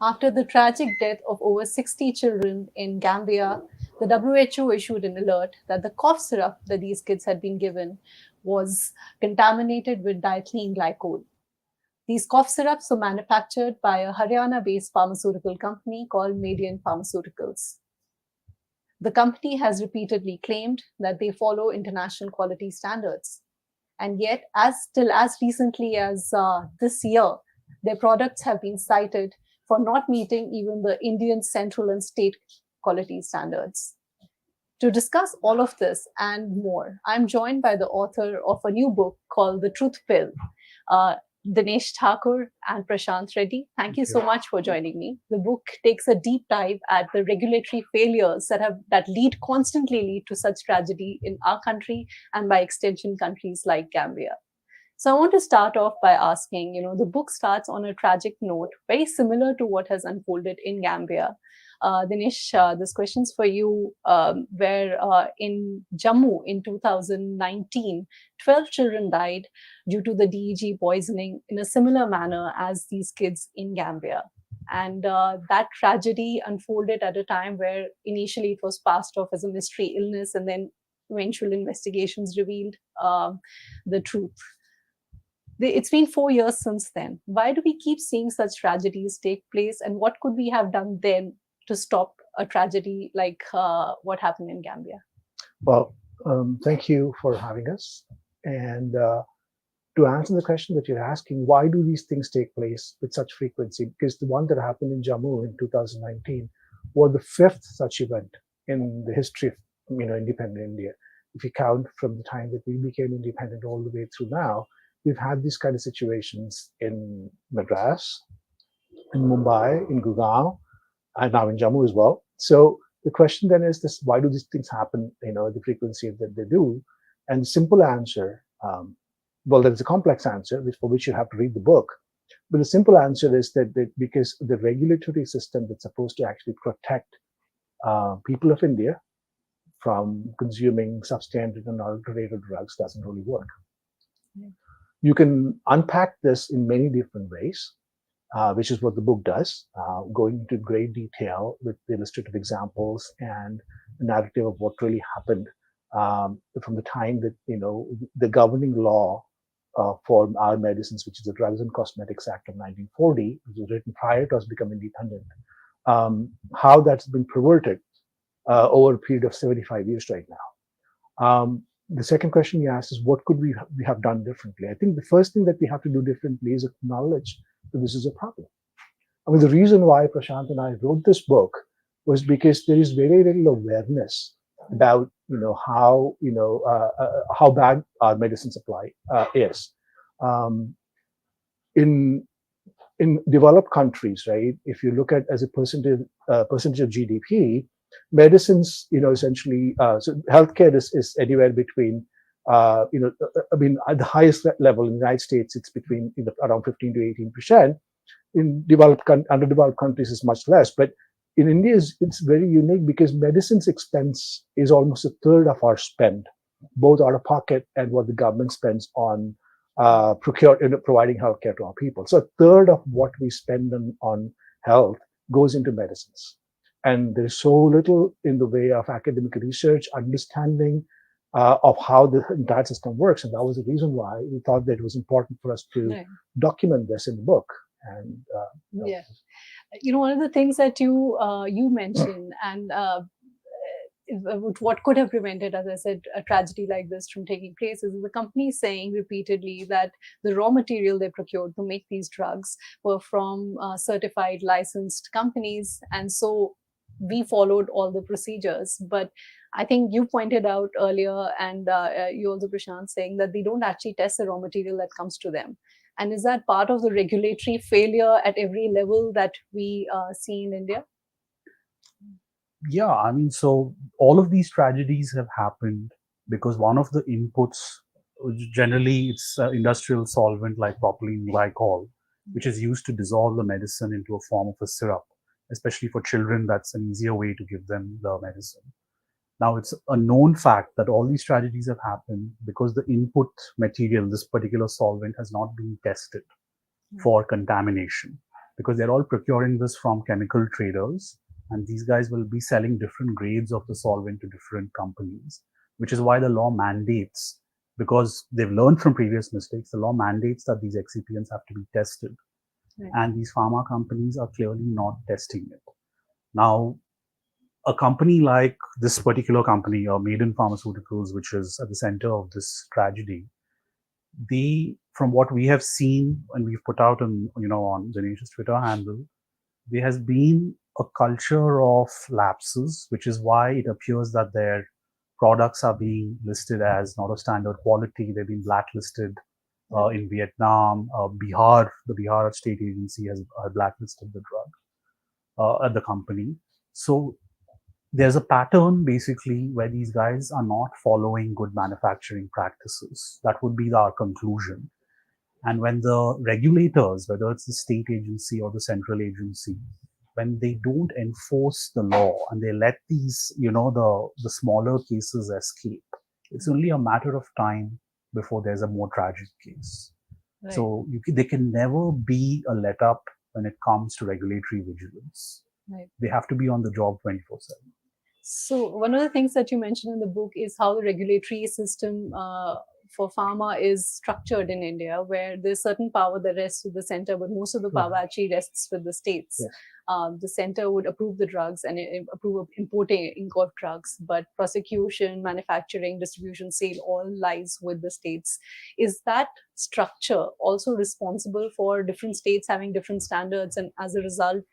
After the tragic death of over 60 children in Gambia, the WHO issued an alert that the cough syrup that these kids had been given was contaminated with diethylene glycol. These cough syrups were manufactured by a Haryana based pharmaceutical company called Median Pharmaceuticals. The company has repeatedly claimed that they follow international quality standards. And yet, as recently as this year, their products have been cited for not meeting even the Indian central and state quality standards. To discuss all of this and more, I'm joined by the author of a new book called The Truth Pill, uh, Dinesh Thakur and Prashant Reddy. Thank you so much for joining me. The book takes a deep dive at the regulatory failures that constantly lead to such tragedy in our country and by extension countries like Gambia. So I want to start off by asking, the book starts on a tragic note, very similar to what has unfolded in Gambia. Dinesh, this question's for you, where in Jammu in 2019, 12 children died due to the DEG poisoning in a similar manner as these kids in Gambia. And that tragedy unfolded at a time where initially it was passed off as a mystery illness, and then eventual investigations revealed the truth. It's been 4 years since then. Why do we keep seeing such tragedies take place? And what could we have done then to stop a tragedy like what happened in Gambia? Well, thank you for having us. And to answer the question that you're asking, why do these things take place with such frequency? Because the one that happened in Jammu in 2019 was the fifth such event in the history of independent India. If you count from the time that we became independent all the way through now, we've had these kind of situations in Madras, in Mumbai, in Gurgaon, and now in Jammu as well. So the question then is this: why do these things happen? The frequency that they do. And the simple answer, well, there's a complex answer for which you have to read the book. But the simple answer is that because the regulatory system that's supposed to actually protect people of India from consuming substandard and adulterated drugs doesn't really work. Mm. You can unpack this in many different ways, which is what the book does, going into great detail with illustrative examples and the narrative of what really happened from the time that, the governing law for our medicines, which is the Drugs and Cosmetics Act of 1940, which was written prior to us becoming independent, how that's been perverted over a period of 75 years right now. The second question you asked is, what could we have done differently? I think the first thing that we have to do differently is acknowledge that this is a problem. I mean, the reason why Prashant and I wrote this book was because there is very little awareness about, how bad our medicine supply is. In developed countries, right? If you look at as a percentage of GDP, medicines, essentially, so healthcare is anywhere between, at the highest level in the United States, it's between around 15 to 18%. In underdeveloped countries, is much less. But in India, it's very unique because medicines expense is almost a third of our spend, both out of pocket and what the government spends on providing healthcare to our people. So a third of what we spend on health goes into medicines. And there's so little in the way of academic research, understanding of how the entire system works. And that was the reason why we thought that it was important for us to document this in the book. And one of the things that you mentioned, and what could have prevented, as I said, a tragedy like this from taking place is the company saying repeatedly that the raw material they procured to make these drugs were from certified licensed companies. And so we followed all the procedures. But I think you pointed out earlier, and you also, Prashant, saying that they don't actually test the raw material that comes to them. And is that part of the regulatory failure at every level that we see in India? Yeah, I mean, so all of these tragedies have happened because one of the inputs, generally it's industrial solvent like propylene glycol, which is used to dissolve the medicine into a form of a syrup. Especially for children, that's an easier way to give them the medicine. Now, it's a known fact that all these tragedies have happened because the input material, this particular solvent, has not been tested for contamination. because they're all procuring this from chemical traders, and these guys will be selling different grades of the solvent to different companies, which is why the law mandates, because they've learned from previous mistakes, the law mandates that these excipients have to be tested. Right. And these pharma companies are clearly not testing it. Now, a company like this particular company, Maiden Pharmaceuticals, which is at the center of this tragedy, they, from what we have seen and we've put out on Dinesh's Twitter handle, there has been a culture of lapses, which is why it appears that their products are being listed as not of standard quality. They've been blacklisted in Vietnam. The Bihar State Agency has blacklisted the drug at the company. So there's a pattern basically where these guys are not following good manufacturing practices. That would be our conclusion. And when the regulators, whether it's the state agency or the central agency, when they don't enforce the law and they let these, the smaller cases escape, it's only a matter of time before there's a more tragic case. Right. So they can never be a let up when it comes to regulatory vigilance. Right. They have to be on the job 24/7. So one of the things that you mentioned in the book is how the regulatory system for pharma is structured in India, where there's certain power that rests with the center, but most of the power actually rests with the states. Yes. The center would approve the drugs and approve importing of drugs, but prosecution, manufacturing, distribution, sale all lies with the states. Is that structure also responsible for different states having different standards, and as a result,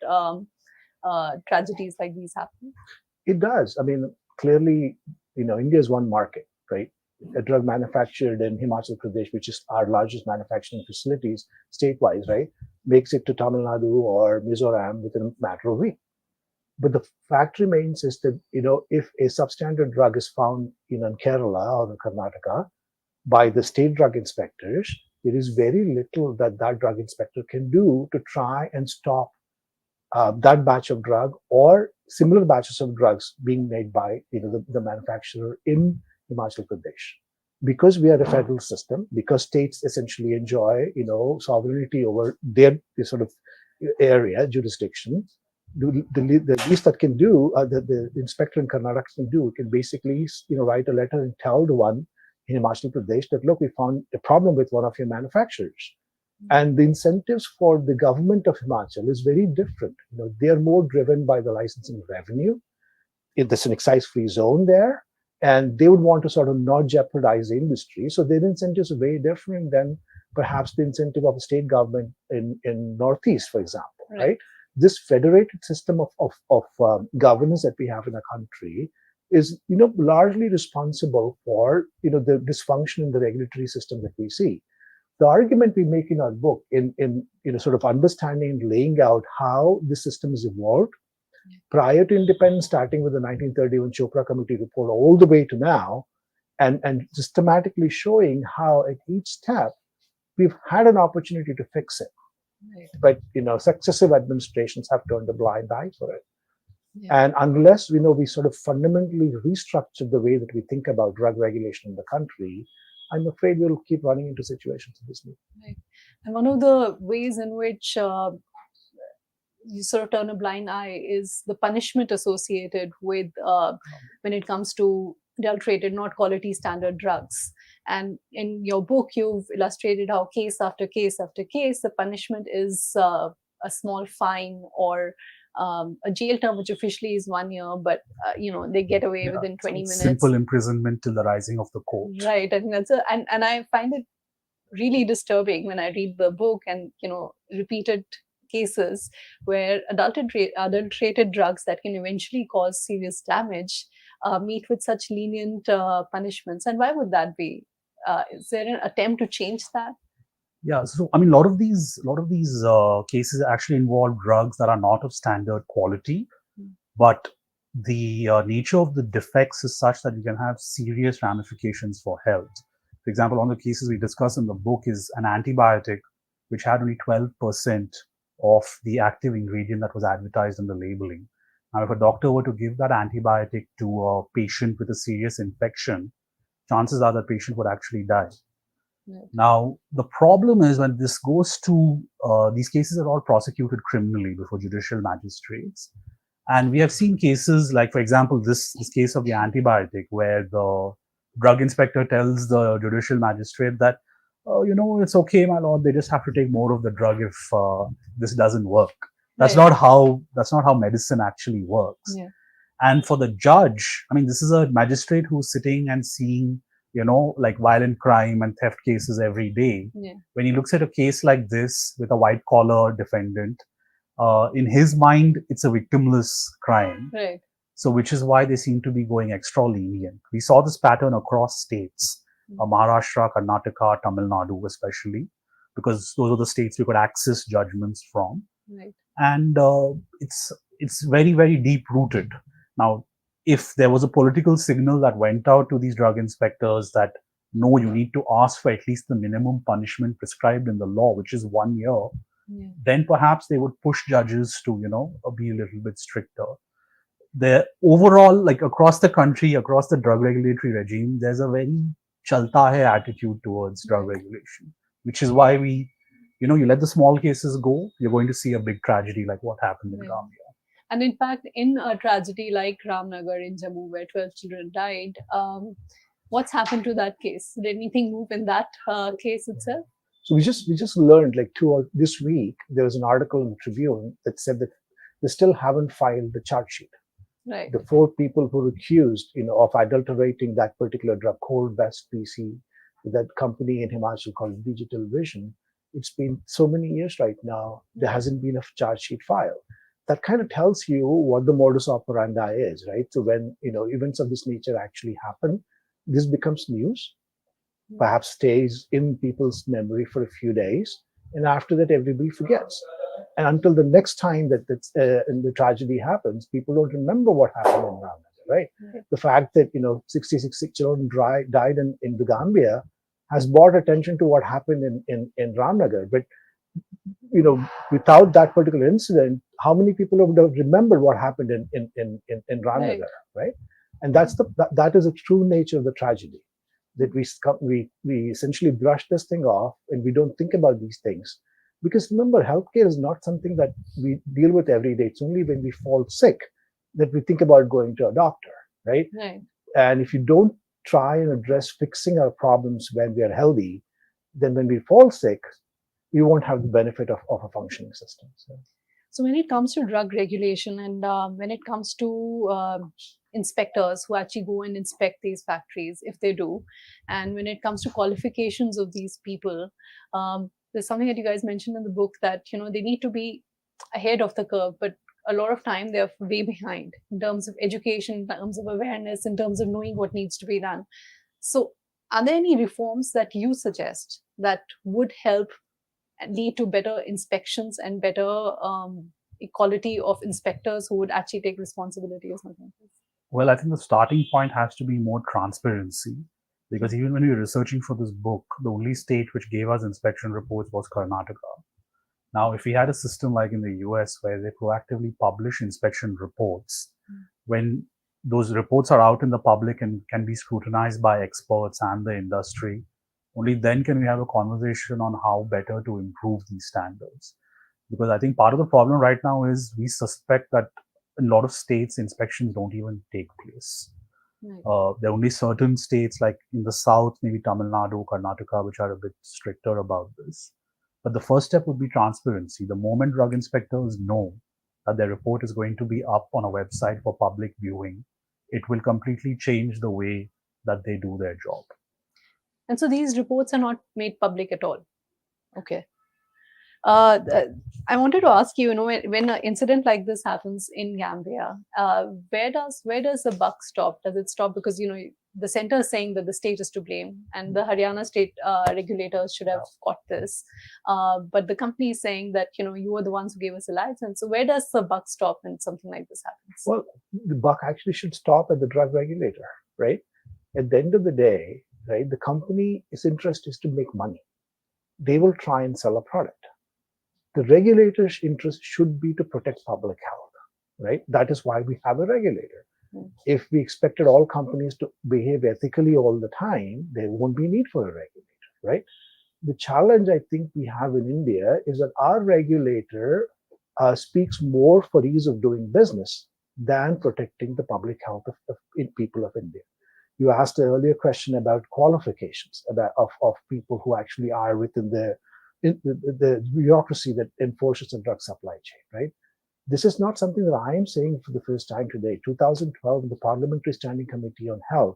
tragedies like these happen? It does. I mean, clearly, India is one market, right? A drug manufactured in Himachal Pradesh, which is our largest manufacturing facilities state-wise, right, makes it to Tamil Nadu or Mizoram within a matter of a week. But the fact remains is that, if a substandard drug is found in Kerala or Karnataka by the state drug inspectors, there is very little that drug inspector can do to try and stop that batch of drug or similar batches of drugs being made by the manufacturer in Himachal Pradesh. Because we are a federal system, because states essentially enjoy sovereignty over their sort of area, jurisdiction, the least that can do, the inspector in Karnataka can basically write a letter and tell the one in Himachal Pradesh that, look, we found a problem with one of your manufacturers. And the incentives for the government of Himachal is very different. They are more driven by the licensing revenue. There's an excise-free zone there, and they would want to sort of not jeopardize the industry. So their incentives are very different than perhaps the incentive of the state government in Northeast, for example. Right? This federated system of governance that we have in our country is largely responsible for the dysfunction in the regulatory system that we see. The argument we make in our book in sort of understanding and laying out how the system has evolved prior to independence, starting with the 1931 Chopra Committee report all the way to now, and systematically showing how at each step we've had an opportunity to fix it. Right. But successive administrations have turned a blind eye for it. Yeah. And unless we sort of fundamentally restructure the way that we think about drug regulation in the country, I'm afraid we'll keep running into situations of this nature. Right. And one of the ways in which you sort of turn a blind eye is the punishment associated with when it comes to adulterated, not quality standard drugs. And in your book, you've illustrated how case after case after case, the punishment is a small fine or a jail term, which officially is 1 year, but they get away within 20 minutes. Simple imprisonment till the rising of the court. Right. I think that's and I find it really disturbing when I read the book and repeated cases where adulterated drugs that can eventually cause serious damage meet with such lenient punishments. And why would that be? Is there an attempt to change that? Yeah, so I mean, a lot of these cases actually involve drugs that are not of standard quality, but the nature of the defects is such that you can have serious ramifications for health. For example, one of the cases we discuss in the book is an antibiotic which had only 12% of the active ingredient that was advertised in the labeling. Now, if a doctor were to give that antibiotic to a patient with a serious infection, chances are that patient would actually die. Right. Now, the problem is when this goes to, these cases are all prosecuted criminally before judicial magistrates. And we have seen cases like, for example, this case of the antibiotic, where the drug inspector tells the judicial magistrate that, oh, it's okay, my lord, they just have to take more of the drug if this doesn't work. Right. That's not how medicine actually works. Yeah. And for the judge, I mean, this is a magistrate who's sitting and seeing, like violent crime and theft cases every day. Yeah. When he looks at a case like this with a white collar defendant, in his mind, it's a victimless crime. Right. So, which is why they seem to be going extra lenient. We saw this pattern across states, Maharashtra, Karnataka, Tamil Nadu, especially, because those are the states we could access judgments from. Right. And it's very, very deep rooted. Now, if there was a political signal that went out to these drug inspectors that no, you need to ask for at least the minimum punishment prescribed in the law, which is 1 year, Yeah. then perhaps they would push judges to, be a little bit stricter. The overall, like across the country, across the drug regulatory regime, there's a very chalta hai attitude towards drug regulation, which is why you let the small cases go, you're going to see a big tragedy like what happened in Right. Gambia. And in fact, in a tragedy like Ramnagar in Jammu, where 12 children died, what's happened to that case? Did anything move in that case itself? So we just learned like this week there was an article in the Tribune that said that they still haven't filed the charge sheet. Right. The 4 people who were accused, of adulterating that particular drug, Cold Best PC, with that company in Himachal called Digital Vision. It's been so many years right now. There hasn't been a charge sheet filed. That kind of tells you what the modus operandi is, right? So when events of this nature actually happen, this becomes news, perhaps stays in people's memory for a few days, and after that everybody forgets. And until the next time that the tragedy happens, people don't remember what happened in Ramnagar, right? The fact that 66 children died in the Gambia has brought attention to what happened in Ramnagar. But without that particular incident, how many people would have remembered what happened in Ramnagar, right? And that is the true nature of the tragedy. That we essentially brush this thing off and we don't think about these things. Because remember, healthcare is not something that we deal with every day. It's only when we fall sick that we think about going to a doctor, right? Right. And if you don't try and address fixing our problems when we are healthy, then when we fall sick, we won't have the benefit of a functioning system. So when it comes to drug regulation and when it comes to inspectors who actually go and inspect these factories, if they do, and when it comes to qualifications of these people, there's something that you guys mentioned in the book that they need to be ahead of the curve, but a lot of time they're way behind in terms of education, in terms of awareness, in terms of knowing what needs to be done. So are there any reforms that you suggest that would help lead to better inspections and better equality of inspectors who would actually take responsibility or something like this? Well, I think the starting point has to be more transparency, because even when we were researching for this book, the only state which gave us inspection reports was Karnataka. Now, if we had a system like in the US where they proactively publish inspection reports, when those reports are out in the public and can be scrutinized by experts and the industry, only then can we have a conversation on how better to improve these standards. Because I think part of the problem right now is we suspect that in a lot of states, inspections don't even take place. Right. There are only certain states like in the south, maybe Tamil Nadu, Karnataka, which are a bit stricter about this. But the first step would be transparency. The moment drug inspectors know that their report is going to be up on a website for public viewing, it will completely change the way that they do their job. And so these reports are not made public at all. Okay. I wanted to ask you, when an incident like this happens in Gambia, where does the buck stop? Does it stop because the center is saying that the state is to blame and the Haryana state regulators should have caught this, but the company is saying that you are the ones who gave us a license. So where does the buck stop when something like this happens? Well, the buck actually should stop at the drug regulator, right? At the end of the day, right, the company's interest is to make money. They will try and sell a product. The regulator's interest should be to protect public health, right? That is why we have a regulator. If we expected all companies to behave ethically all the time, there won't be need for a regulator, right? The challenge I think we have in India is that our regulator speaks more for ease of doing business than protecting the public health of people of India. You asked an earlier question about qualifications of people who actually are within the bureaucracy that enforces the drug supply chain, right? This is not something that I am saying for the first time today. 2012, the Parliamentary Standing Committee on Health,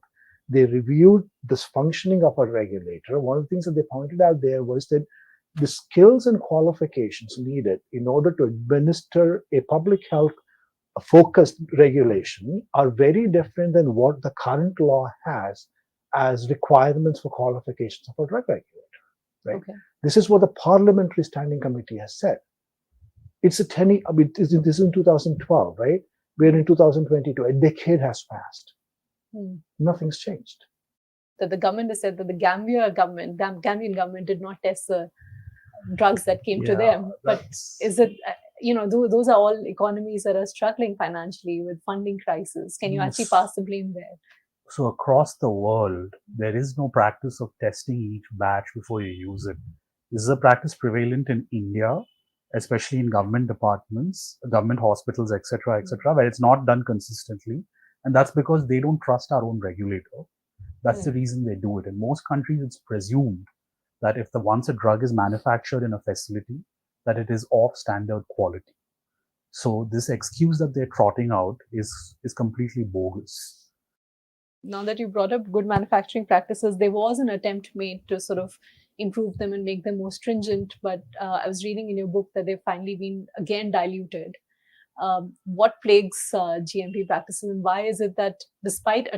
they reviewed this functioning of a regulator. One of the things that they pointed out there was that the skills and qualifications needed in order to administer a public health focused regulation are very different than what the current law has as requirements for qualifications of a drug regulator, right? Okay. This is what the Parliamentary Standing Committee has said. It's a 10, I mean, this is in 2012, right? We're in 2022. A decade has passed. Nothing's changed. That the government has said that the Gambian government did not test the drugs that came to them. But is it, those are all economies that are struggling financially with funding crisis. Can you actually pass the blame there? So across the world, there is no practice of testing each batch before you use it. This is a practice prevalent in India, especially in government departments, government hospitals, etc., where it's not done consistently. And that's because they don't trust our own regulator. That's the reason they do it. In most countries, it's presumed that if once a drug is manufactured in a facility, that it is of standard quality. So this excuse that they're trotting out is completely bogus. Now that you brought up good manufacturing practices, there was an attempt made to sort of improve them and make them more stringent. But I was reading in your book that they've finally been again diluted. What plagues GMP practices, and why is it that despite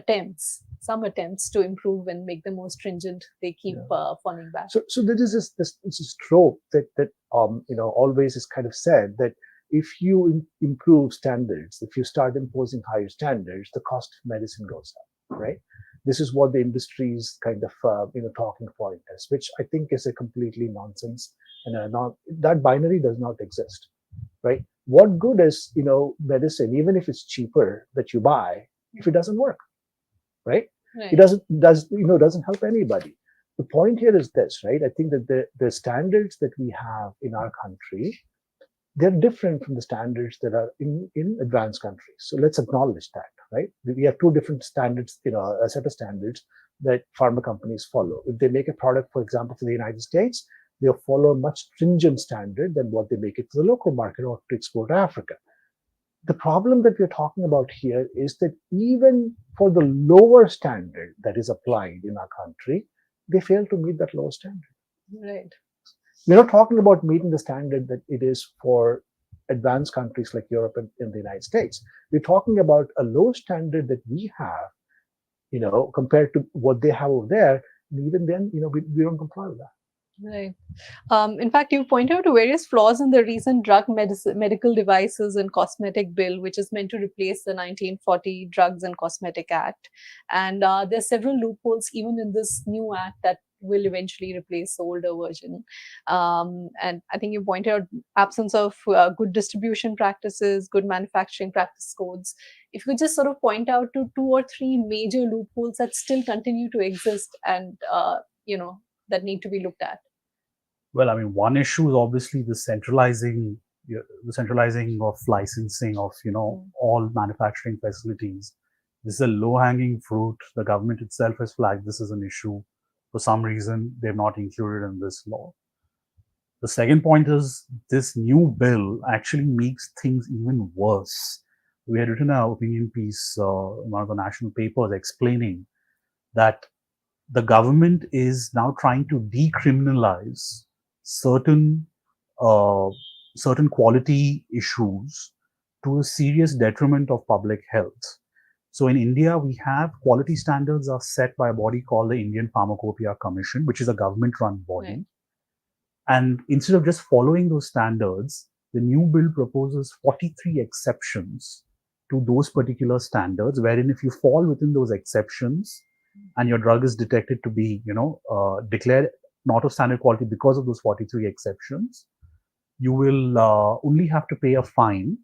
some attempts to improve and make them more stringent, they keep falling back? So there is this trope that always is kind of said that if you improve standards, if you start imposing higher standards, the cost of medicine goes up, right? This is what the industry is kind of talking point is, which I think is a completely nonsense, and that binary does not exist, right? What good is medicine, even if it's cheaper that you buy, if it doesn't work, right? It doesn't help anybody. The point here is this, right? I think that the standards that we have in our country, they're different from the standards that are in advanced countries. So let's acknowledge that, right? We have two different standards, a set of standards that pharma companies follow. If they make a product, for example, for the United States, they'll follow a much stringent standard than what they make it for the local market or to export to Africa. The problem that we're talking about here is that even for the lower standard that is applied in our country, they fail to meet that lower standard. Right. We're not talking about meeting the standard that it is for advanced countries like Europe and the United States. We're talking about a low standard that we have, compared to what they have over there. And even then, we don't comply with that. Right. In fact, you point out various flaws in the recent drug medical devices and cosmetic bill, which is meant to replace the 1940 Drugs and Cosmetic Act. And there are several loopholes even in this new act that will eventually replace the older version. And I think you pointed out absence of good distribution practices, good manufacturing practice codes. If you could just sort of point out to 2 or 3 major loopholes that still continue to exist and, that need to be looked at. Well, I mean, one issue is obviously the centralizing of licensing of all manufacturing facilities. This is a low-hanging fruit. The government itself has flagged this as an issue. For some reason, they're not included in this law. The second point is this new bill actually makes things even worse. We had written an opinion piece in one of the national papers explaining that the government is now trying to decriminalize certain quality issues to a serious detriment of public health. So in India, we have quality standards are set by a body called the Indian Pharmacopoeia Commission, which is a government-run body. Right. And instead of just following those standards, the new bill proposes 43 exceptions to those particular standards, wherein if you fall within those exceptions, and your drug is detected to be, declared not of standard quality because of those 43 exceptions, you will only have to pay a fine,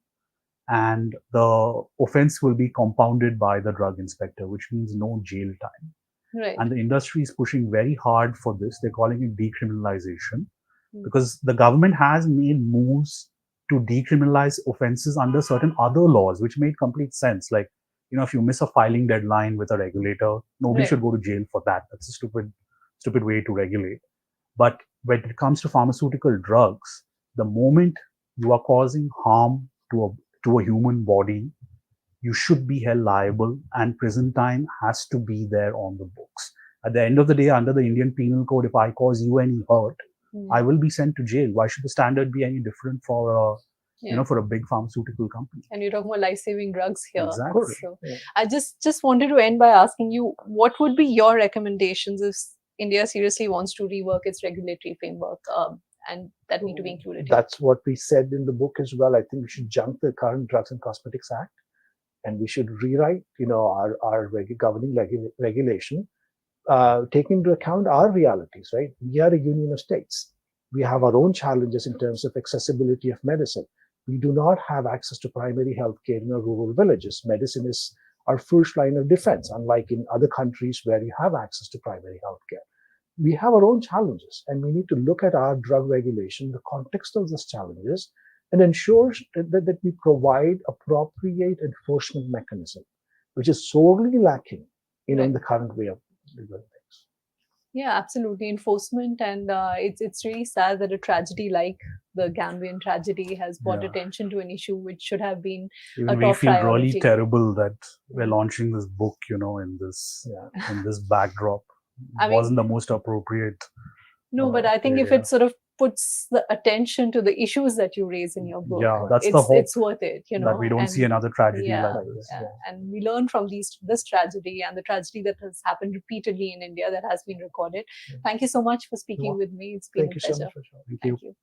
and the offense will be compounded by the drug inspector, which means no jail time. Right. And the industry is pushing very hard for this. They're calling it decriminalization Hmm. because the government has made moves to decriminalize offenses under certain other laws, which made complete sense. Like, if you miss a filing deadline with a regulator, nobody Right. should go to jail for that. That's a stupid way to regulate. But when it comes to pharmaceutical drugs, the moment you are causing harm to a human body, you should be held liable, and prison time has to be there on the books. At the end of the day, under the Indian Penal Code, if I cause you any hurt, Hmm. I will be sent to jail. Why should the standard be any different for Yeah. for a big pharmaceutical company? And you're talking about life-saving drugs here. Exactly. So Yeah. I just wanted to end by asking you, what would be your recommendations if India seriously wants to rework its regulatory framework, and that need to be included here? That's what we said in the book as well. I think we should junk the current Drugs and Cosmetics Act, and we should rewrite, our governing regulation, taking into account our realities. Right, we are a union of states. We have our own challenges in terms of accessibility of medicine. We do not have access to primary health care in our rural villages. Medicine is our first line of defense, unlike in other countries where you have access to primary health care. We have our own challenges, and we need to look at our drug regulation, the context of those challenges, and ensure that we provide appropriate enforcement mechanism, which is sorely lacking, in Right. the current way of doing things. Yeah, absolutely. Enforcement, and it's really sad that a tragedy like the Gambian tragedy has brought Yeah. attention to an issue which should have been a Even we top feel really priority. terrible that we're launching this book, in this Yeah. in this backdrop. I mean- Wasn't the most appropriate. No, but I think if area. it sort of puts the attention to the issues that you raise in your book, Yeah, that's the hope, it's worth it, that we don't see and- another tragedy yeah, like this. yeah. And we learn from this tragedy and the tragedy that has happened repeatedly in India that has been recorded. Yeah. Thank you so much for speaking You're with me. It's been Thank a you pleasure. so much for sharing. Thank you. Thank you.